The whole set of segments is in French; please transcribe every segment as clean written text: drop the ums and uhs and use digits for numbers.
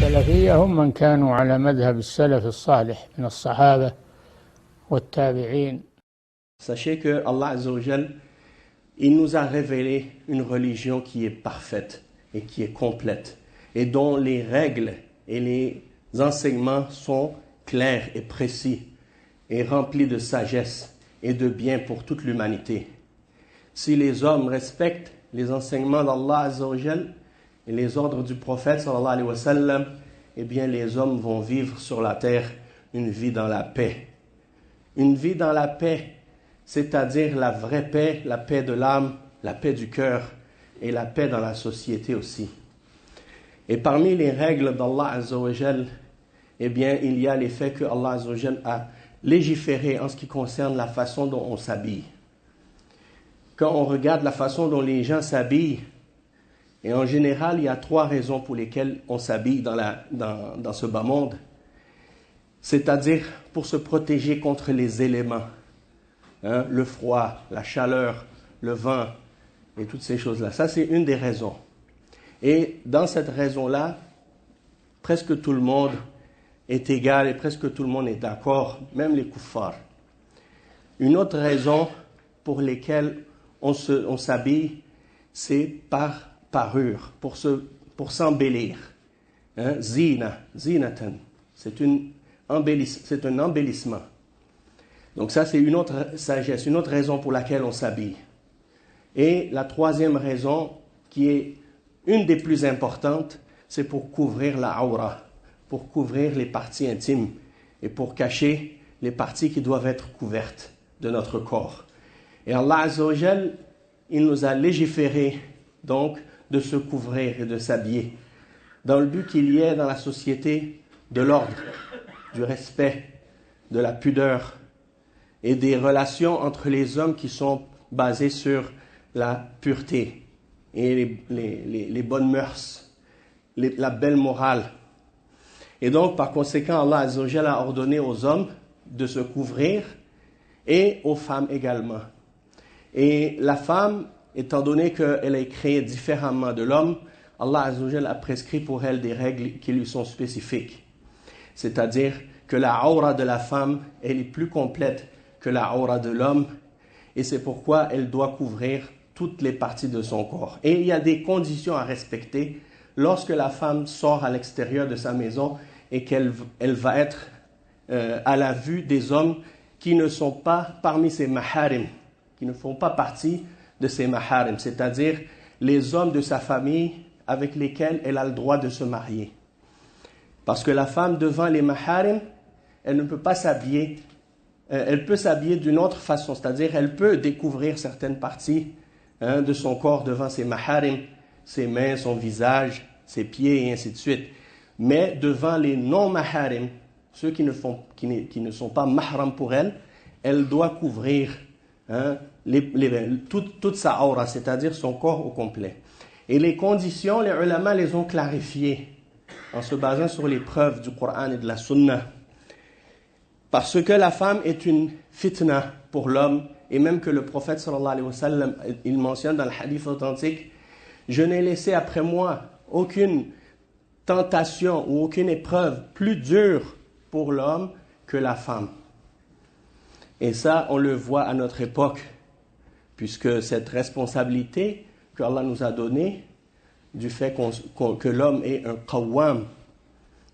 السلفية هم من كانوا على مذهب السلف الصالح من الصحابة والتابعين. Sachez que Allah Azza wa Jal, il nous a révélé une religion qui est parfaite et qui est complète et dont les règles et les enseignements sont clairs et précis et remplis de sagesse et de bien pour toute l'humanité. Si les hommes respectent les enseignements d'Allah Azza wa Jal et les ordres du prophète sallallahu alayhi wa sallam, eh bien les hommes vont vivre sur la terre une vie dans la paix. Une vie dans la paix, c'est-à-dire la vraie paix, la paix de l'âme, la paix du cœur et la paix dans la société aussi. Et parmi les règles d'Allah Azza wa Jal, eh bien il y a les faits que Allah Azza wa Jal a légiféré en ce qui concerne la façon dont on s'habille. Quand on regarde la façon dont les gens s'habillent, et en général, il y a 3 raisons pour lesquelles on s'habille dans ce bas monde. C'est-à-dire pour se protéger contre les éléments, le froid, la chaleur, le vent et toutes ces choses-là. Ça, c'est une des raisons. Et dans cette raison-là, presque tout le monde est égal et presque tout le monde est d'accord, même les kuffars. Une autre raison pour laquelle on s'habille, c'est par parure, pour s'embellir. Zinatan, c'est un embellissement. Donc ça, c'est une autre sagesse, une autre raison pour laquelle on s'habille. Et la 3e raison, qui est une des plus importantes, c'est pour couvrir la aura, pour couvrir les parties intimes et pour cacher les parties qui doivent être couvertes de notre corps. Et Allah Azza wa Jal, il nous a légiféré donc de se couvrir et de s'habiller, dans le but qu'il y ait dans la société de l'ordre, du respect, de la pudeur et des relations entre les hommes qui sont basées sur la pureté et les bonnes mœurs, la belle morale. Et donc, par conséquent, Allah Azza wa Jal a ordonné aux hommes de se couvrir et aux femmes également. Et la femme, étant donné qu'elle est créée différemment de l'homme, Allah Azza wa Jal a prescrit pour elle des règles qui lui sont spécifiques. C'est-à-dire que la aura de la femme, elle est plus complète que la aura de l'homme, et c'est pourquoi elle doit couvrir toutes les parties de son corps. Et il y a des conditions à respecter lorsque la femme sort à l'extérieur de sa maison et qu'elle va être à la vue des hommes qui ne sont pas parmi ses maharim, qui ne font pas partie de ses maharim, c'est-à-dire les hommes de sa famille avec lesquels elle a le droit de se marier. Parce que la femme devant les maharim, elle ne peut pas s'habiller, elle peut s'habiller d'une autre façon, c'est-à-dire elle peut découvrir certaines parties de son corps devant ses maharim, ses mains, son visage, ses pieds et ainsi de suite. Mais devant les non-maharim, ceux qui ne sont pas mahram pour elle, elle doit couvrir toute sa aura, c'est-à-dire son corps au complet. Et les conditions, les ulama les ont clarifiées en se basant sur les preuves du Coran et de la Sunna. Parce que la femme est une fitna pour l'homme, et même que le prophète sallallahu alayhi wa sallam, il mentionne dans le hadith authentique, je n'ai laissé après moi aucune tentation ou aucune épreuve plus dure pour l'homme que la femme. Et ça, on le voit à notre époque, puisque cette responsabilité qu'Allah nous a donnée, du fait que l'homme est un qawwam,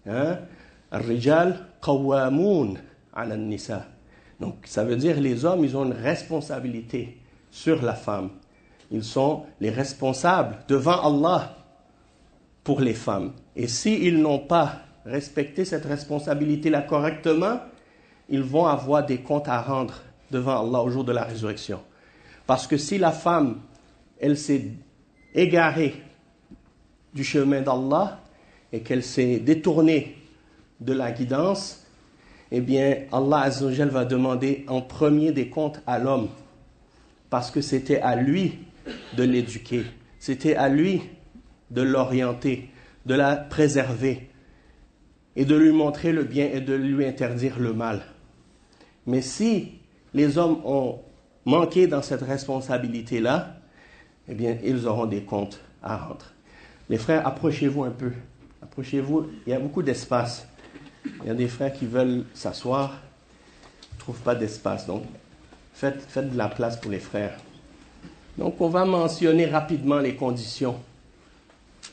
Ar-rijal qawwamoun ala nisa. Donc, ça veut dire les hommes, ils ont une responsabilité sur la femme. Ils sont les responsables devant Allah pour les femmes. Et s'ils n'ont pas respecté cette responsabilité-là correctement, ils vont avoir des comptes à rendre devant Allah au jour de la résurrection. Parce que si la femme, elle s'est égarée du chemin d'Allah et qu'elle s'est détournée de la guidance, eh bien, Allah Azza wa Jal va demander en premier des comptes à l'homme. Parce que c'était à lui de l'éduquer, c'était à lui de l'orienter, de la préserver et de lui montrer le bien et de lui interdire le mal. Mais si les hommes ont manqué dans cette responsabilité-là, eh bien, ils auront des comptes à rendre. Les frères, approchez-vous un peu. Approchez-vous, il y a beaucoup d'espace. Il y a des frères qui veulent s'asseoir, ne trouvent pas d'espace. Donc, faites de la place pour les frères. Donc, on va mentionner rapidement les conditions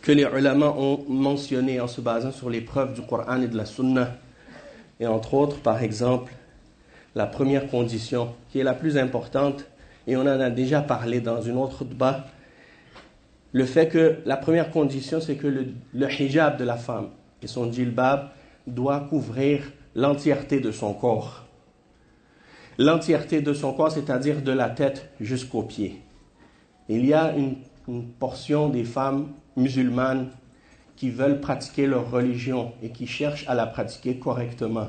que les ulama ont mentionnées en se basant sur les preuves du Coran et de la Sunna. Et entre autres, par exemple, la première condition, qui est la plus importante, et on en a déjà parlé dans une autre khutbah, le fait que la première condition, c'est que le hijab de la femme et son djilbab doit couvrir l'entièreté de son corps. L'entièreté de son corps, c'est-à-dire de la tête jusqu'aux pieds. Il y a une portion des femmes musulmanes qui veulent pratiquer leur religion et qui cherchent à la pratiquer correctement.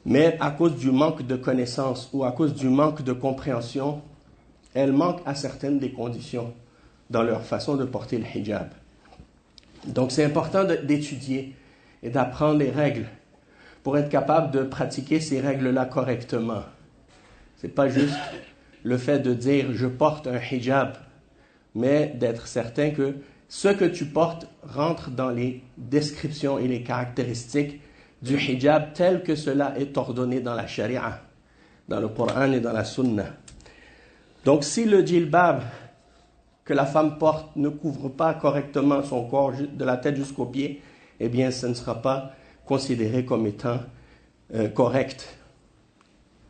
Mais à cause du manque de connaissances ou à cause du manque de compréhension, elles manquent à certaines des conditions dans leur façon de porter le hijab. Donc c'est important d'étudier et d'apprendre les règles pour être capable de pratiquer ces règles-là correctement. Ce n'est pas juste le fait de dire « je porte un hijab », mais d'être certain que ce que tu portes rentre dans les descriptions et les caractéristiques du hijab tel que cela est ordonné dans la charia, dans le Coran et dans la Sunna. Donc si le djilbab que la femme porte ne couvre pas correctement son corps de la tête jusqu'aux pieds, eh bien ce ne sera pas considéré comme étant correct.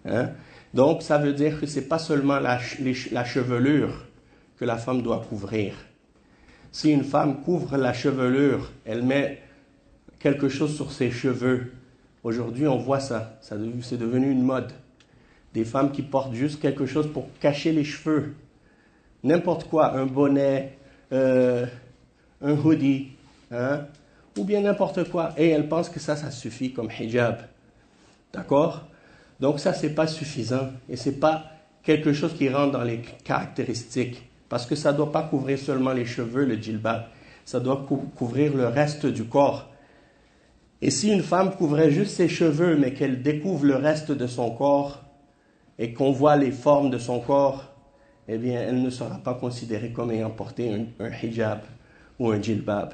Hein? Donc ça veut dire que ce n'est pas seulement la chevelure que la femme doit couvrir. Si une femme couvre la chevelure, elle met quelque chose sur ses cheveux. Aujourd'hui, on voit ça. C'est devenu une mode. Des femmes qui portent juste quelque chose pour cacher les cheveux. N'importe quoi, un bonnet, un hoodie, hein, ou bien n'importe quoi. Et elles pensent que ça suffit comme hijab. D'accord? Donc ça, c'est pas suffisant. Et c'est pas quelque chose qui rentre dans les caractéristiques. Parce que ça ne doit pas couvrir seulement les cheveux, le djilbab. Ça doit couvrir le reste du corps. Et si une femme couvrait juste ses cheveux, mais qu'elle découvre le reste de son corps, et qu'on voit les formes de son corps, eh bien, elle ne sera pas considérée comme ayant porté un hijab ou un djilbab.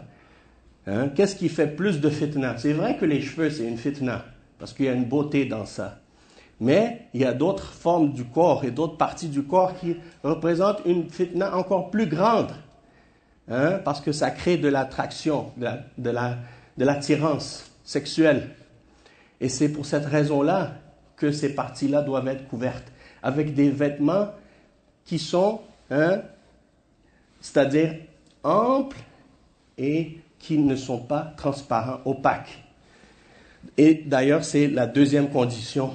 Hein? Qu'est-ce qui fait plus de fitna? C'est vrai que les cheveux, c'est une fitna, parce qu'il y a une beauté dans ça. Mais il y a d'autres formes du corps et d'autres parties du corps qui représentent une fitna encore plus grande. Hein? Parce que ça crée de l'attraction, de l'attirance sexuelle. Et c'est pour cette raison-là que ces parties-là doivent être couvertes avec des vêtements qui sont, c'est-à-dire amples et qui ne sont pas transparents, opaques. Et d'ailleurs, c'est la deuxième condition.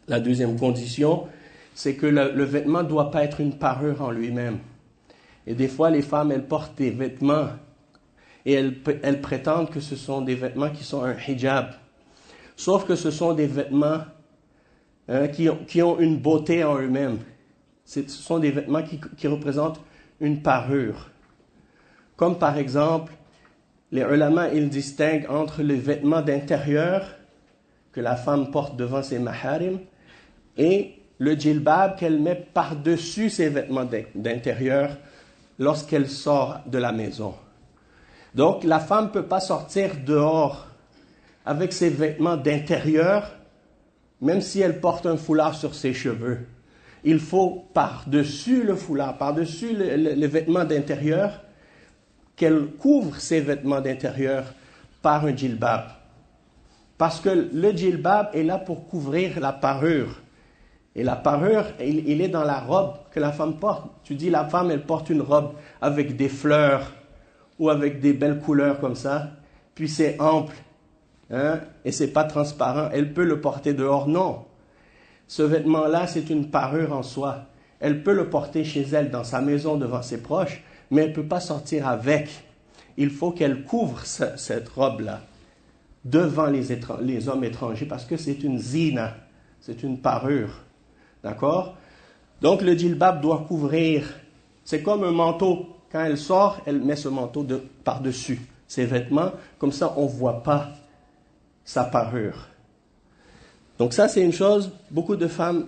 La deuxième condition, c'est que le vêtement ne doit pas être une parure en lui-même. Et des fois, les femmes, elles portent des vêtements et elles prétendent que ce sont des vêtements qui sont un hijab. Sauf que ce sont des vêtements qui ont une beauté en eux-mêmes. Ce sont des vêtements qui représentent une parure. Comme par exemple, les ulama, ils distinguent entre les vêtements d'intérieur que la femme porte devant ses maharim et le djilbab qu'elle met par-dessus ses vêtements d'intérieur lorsqu'elle sort de la maison. Donc, la femme ne peut pas sortir dehors avec ses vêtements d'intérieur, même si elle porte un foulard sur ses cheveux. Il faut par-dessus le foulard, par-dessus les vêtements d'intérieur, qu'elle couvre ses vêtements d'intérieur par un djilbab. Parce que le djilbab est là pour couvrir la parure. Et la parure, il est dans la robe que la femme porte. Tu dis, la femme, elle porte une robe avec des fleurs ou avec des belles couleurs comme ça, puis c'est ample, hein, et c'est pas transparent. Elle peut le porter dehors, non. Ce vêtement-là, c'est une parure en soi. Elle peut le porter chez elle, dans sa maison, devant ses proches, mais elle ne peut pas sortir avec. Il faut qu'elle couvre cette robe-là devant les hommes étrangers, parce que c'est une zina, c'est une parure. D'accord? Donc le djilbab doit couvrir. C'est comme un manteau. Quand elle sort, elle met ce manteau par-dessus ses vêtements. Comme ça, on ne voit pas sa parure. Donc ça, c'est une chose, beaucoup de femmes,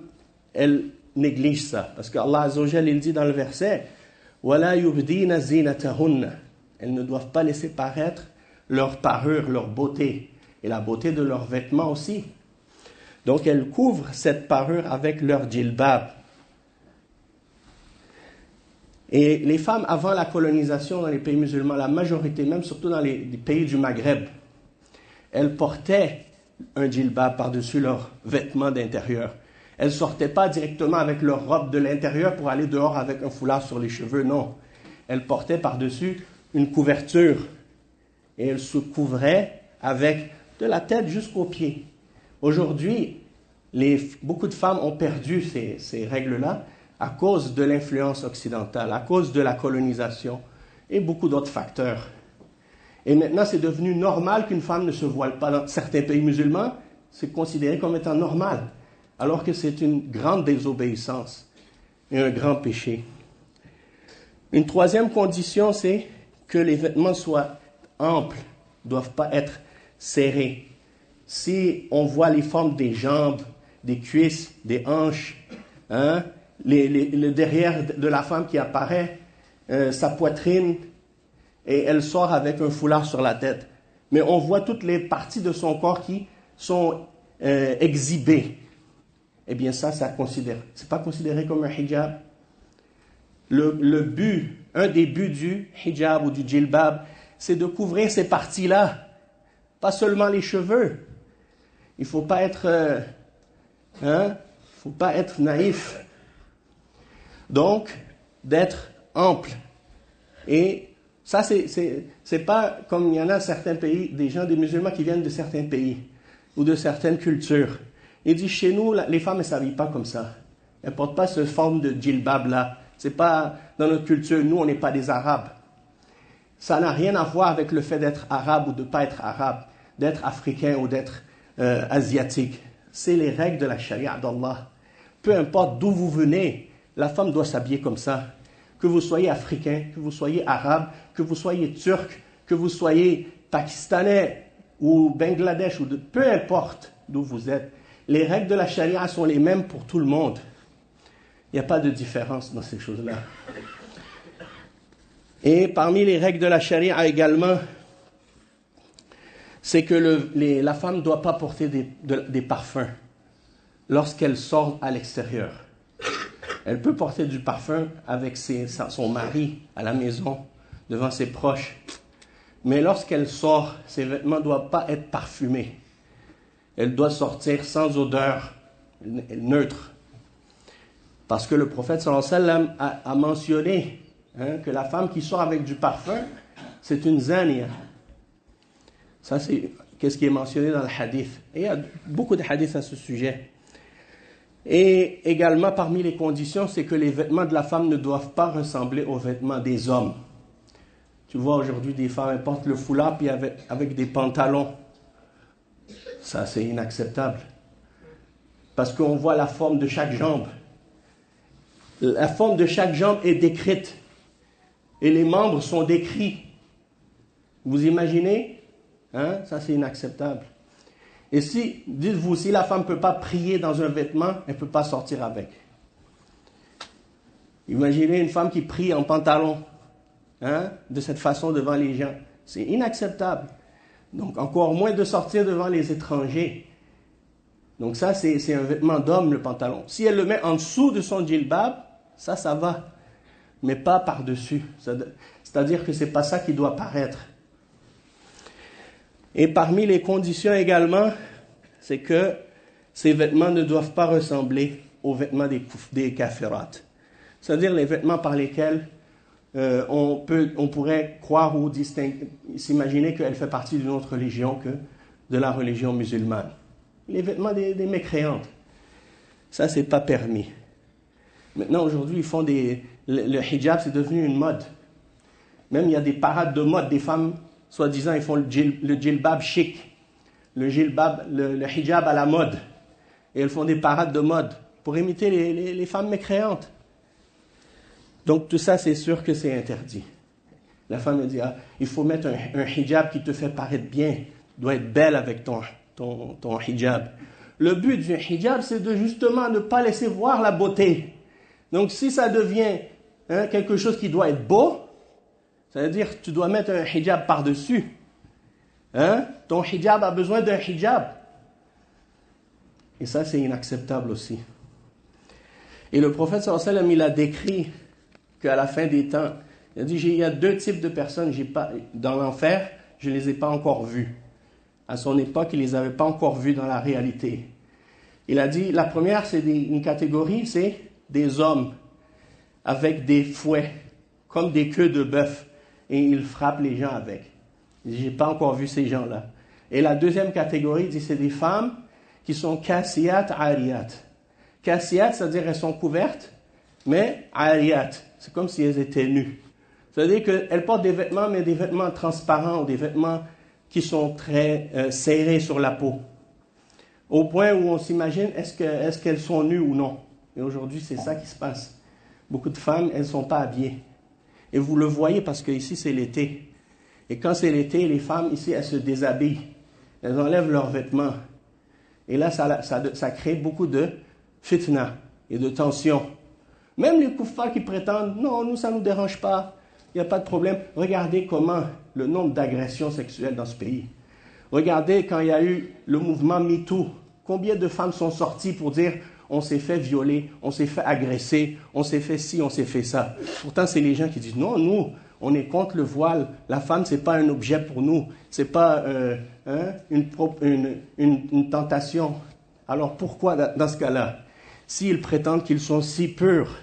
elles négligent ça. Parce que Allah Azza wa Jalla, il dit dans le verset « وَلَا يُبْدِينَ زِينَتَهُنَّ » Elles ne doivent pas laisser paraître leur parure, leur beauté, et la beauté de leurs vêtements aussi. Donc elles couvrent cette parure avec leur djilbab. Et les femmes, avant la colonisation dans les pays musulmans, la majorité, même surtout dans les pays du Maghreb, elles portaient un djilbab par-dessus leurs vêtements d'intérieur. Elles ne sortaient pas directement avec leur robe de l'intérieur pour aller dehors avec un foulard sur les cheveux, non. Elles portaient par-dessus une couverture et elles se couvraient avec de la tête jusqu'aux pieds. Aujourd'hui, beaucoup de femmes ont perdu ces règles-là à cause de l'influence occidentale, à cause de la colonisation et beaucoup d'autres facteurs. Et maintenant, c'est devenu normal qu'une femme ne se voile pas. Dans certains pays musulmans, c'est considéré comme étant normal, alors que c'est une grande désobéissance et un grand péché. Une troisième condition, c'est que les vêtements soient amples, ne doivent pas être serrés. Si on voit les formes des jambes, des cuisses, des hanches, le derrière de la femme qui apparaît, sa poitrine, et elle sort avec un foulard sur la tête. Mais on voit toutes les parties de son corps qui sont exhibées. Eh bien c'est pas considéré comme un hijab. Un des buts du hijab ou du djilbab, c'est de couvrir ces parties-là, pas seulement les cheveux. Il ne faut pas être naïf. Donc, d'être ample. Et ça, c'est pas comme il y en a certains pays, des musulmans qui viennent de certains pays ou de certaines cultures. Ils disent, chez nous, les femmes ne s'habillent pas comme ça. Elles ne portent pas cette forme de djilbab-là. C'est pas dans notre culture. Nous, on n'est pas des Arabes. Ça n'a rien à voir avec le fait d'être arabe ou de ne pas être arabe, d'être africain ou d'être asiatique. C'est les règles de la charia d'Allah. Peu importe d'où vous venez, la femme doit s'habiller comme ça. Que vous soyez africain, que vous soyez arabe, que vous soyez turc, que vous soyez pakistanais ou Bangladesh, peu importe d'où vous êtes. Les règles de la charia sont les mêmes pour tout le monde. Il n'y a pas de différence dans ces choses-là. Et parmi les règles de la charia également, c'est que la femme ne doit pas porter des parfums lorsqu'elle sort à l'extérieur. Elle peut porter du parfum avec son mari à la maison, devant ses proches. Mais lorsqu'elle sort, ses vêtements ne doivent pas être parfumés. Elle doit sortir sans odeur, neutre. Parce que le prophète sallallahu alayhi wa sallam a mentionné que la femme qui sort avec du parfum, c'est une zania. Ça, c'est ce qui est mentionné dans le hadith. Et il y a beaucoup de hadiths à ce sujet. Et également, parmi les conditions, c'est que les vêtements de la femme ne doivent pas ressembler aux vêtements des hommes. Tu vois, aujourd'hui, des femmes portent le foulard puis avec des pantalons. Ça, c'est inacceptable. Parce qu'on voit la forme de chaque jambe. La forme de chaque jambe est décrite. Et les membres sont décrits. Vous imaginez? Ça, c'est inacceptable. Et dites-vous, si la femme ne peut pas prier dans un vêtement, elle ne peut pas sortir avec. Imaginez une femme qui prie en pantalon, de cette façon devant les gens. C'est inacceptable. Donc, encore moins de sortir devant les étrangers. Donc ça, c'est un vêtement d'homme, le pantalon. Si elle le met en dessous de son djilbab, ça va. Mais pas par-dessus. C'est-à-dire que ce n'est pas ça qui doit paraître. Et parmi les conditions également, c'est que ces vêtements ne doivent pas ressembler aux vêtements des kafirat. C'est-à-dire les vêtements par lesquels on pourrait croire ou s'imaginer qu'elle fait partie d'une autre religion que de la religion musulmane. Les vêtements des mécréantes. Ça, c'est pas permis. Maintenant, aujourd'hui, ils font le hijab, c'est devenu une mode. Même il y a des parades de mode, des femmes, soi-disant, ils font le djilbab chic, le hijab à la mode. Et elles font des parades de mode pour imiter les femmes mécréantes. Donc tout ça, c'est sûr que c'est interdit. La femme elle dit, il faut mettre un hijab qui te fait paraître bien, doit être belle avec ton hijab. Le but du hijab, c'est de justement ne pas laisser voir la beauté. Donc si ça devient quelque chose qui doit être beau, Ça veut dire que tu dois mettre un hijab par-dessus. Hein? Ton hijab a besoin d'un hijab. Et ça, c'est inacceptable aussi. Et le prophète sallallahu alayhi wa sallam, il a décrit qu'à la fin des temps, il a dit, il y a deux types de personnes dans l'enfer, je ne les ai pas encore vues. À son époque, il ne les avait pas encore vues dans la réalité. Il a dit, la première, c'est une catégorie, c'est des hommes avec des fouets, comme des queues de bœuf, et ils frappent les gens avec. Je n'ai pas encore vu ces gens-là. Et la deuxième catégorie, il dit, c'est des femmes qui sont kasiyat, ariyat. Kasiyat, c'est-à-dire elles sont couvertes, mais ariyat, c'est comme si elles étaient nues. C'est-à-dire qu'elles portent des vêtements, mais des vêtements transparents, ou des vêtements qui sont très serrés sur la peau. Au point où on s'imagine, est-ce qu'elles sont nues ou non? Et aujourd'hui, c'est ça qui se passe. Beaucoup de femmes, elles ne sont pas habillées. Et vous le voyez parce qu'ici, c'est l'été. Et quand c'est l'été, les femmes, ici, elles se déshabillent. Elles enlèvent leurs vêtements. Et là, ça crée beaucoup de fitna et de tension. Même les kuffars qui prétendent, non, nous, ça ne nous dérange pas. Il n'y a pas de problème. Regardez comment le nombre d'agressions sexuelles dans ce pays. Regardez quand il y a eu le mouvement MeToo. Combien de femmes sont sorties pour dire on s'est fait violer, on s'est fait agresser, on s'est fait ci, on s'est fait ça. Pourtant, c'est les gens qui disent non, nous, on est contre le voile. La femme, ce n'est pas un objet pour nous. Ce n'est pas une tentation. Alors pourquoi, dans ce cas-là, s'ils prétendent qu'ils sont si purs,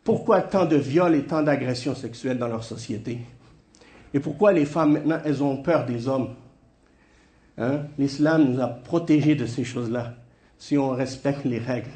pourquoi tant de viols et tant d'agressions sexuelles dans leur société? Et pourquoi les femmes, maintenant, elles ont peur des hommes? L'Islam nous a protégés de ces choses-là, si on respecte les règles.